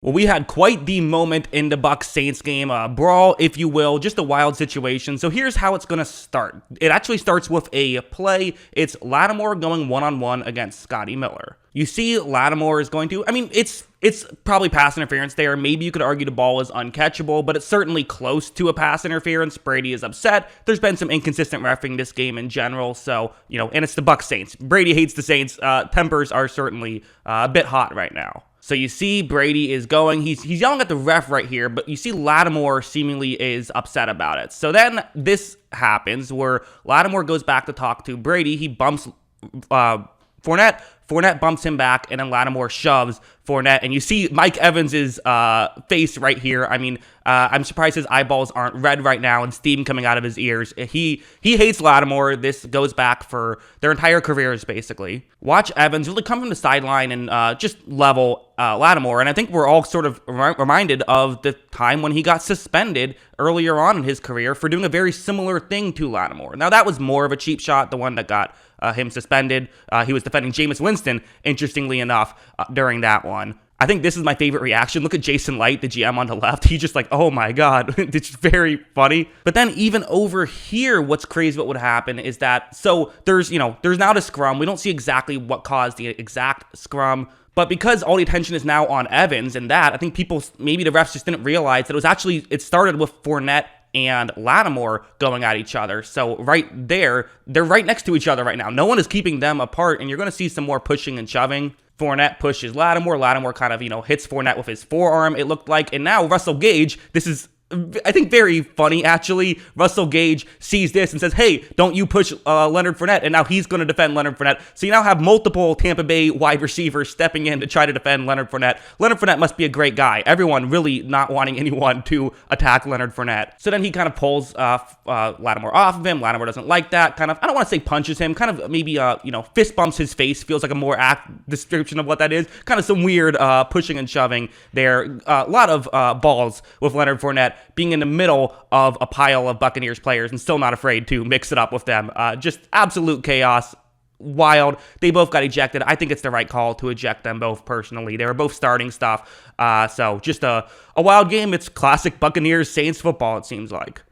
Well, we had quite the moment in the Bucs-Saints game, a brawl, if you will, just a wild situation. So here's how it's going to start. It actually starts with a play. It's Lattimore going one-on-one against Scotty Miller. You see Lattimore is going to, it's probably pass interference there. Maybe you could argue the ball is uncatchable, but it's certainly close to a pass interference. Brady is upset. There's been some inconsistent reffing this game in general, so, and it's the Bucs-Saints. Brady hates the Saints. Tempers are certainly a bit hot right now. So you see Brady is going, he's yelling at the ref right here, but you see Lattimore seemingly is upset about it. So then this happens where Lattimore goes back to talk to Brady. He bumps Fournette. Fournette bumps him back, and then Lattimore shoves Fournette. And you see Mike Evans' face right here. I'm surprised his eyeballs aren't red right now and steam coming out of his ears. He hates Lattimore. This goes back for their entire careers, basically. Watch Evans really come from the sideline and just level Lattimore. And I think we're all sort of reminded of the time when he got suspended earlier on in his career for doing a very similar thing to Lattimore. Now, that was more of a cheap shot, the one that got him suspended. He was defending Jameis Winston, interestingly enough, during that one. I think this is my favorite reaction. Look at Jason Light, the GM on the left. He's just like, oh my God, it's very funny. But then even over here, what's crazy what would happen is that, so there's now the scrum. We don't see exactly what caused the exact scrum, but because all the attention is now on Evans and that, I think maybe the refs just didn't realize that it started with Fournette and Lattimore going at each other. So right there, they're right next to each other right now. No one is keeping them apart, and you're going to see some more pushing and shoving. Fournette pushes Lattimore. Lattimore kind of, hits Fournette with his forearm, it looked like. And now Russell Gage, this is, I think, very funny, actually. Russell Gage sees this and says, hey, don't you push Leonard Fournette. And now he's going to defend Leonard Fournette. So you now have multiple Tampa Bay wide receivers stepping in to try to defend Leonard Fournette. Leonard Fournette must be a great guy. Everyone really not wanting anyone to attack Leonard Fournette. So then he kind of pulls Lattimore off of him. Lattimore doesn't like that. Kind of, I don't want to say punches him. Kind of maybe, fist bumps his face. Feels like a more apt description of what that is. Kind of some weird pushing and shoving there. A lot of balls with Leonard Fournette being in the middle of a pile of Buccaneers players and still not afraid to mix it up with them. Just absolute chaos. Wild. They both got ejected. I think it's the right call to eject them both personally. They were both starting stuff. So just a wild game. It's classic Buccaneers Saints football, it seems like.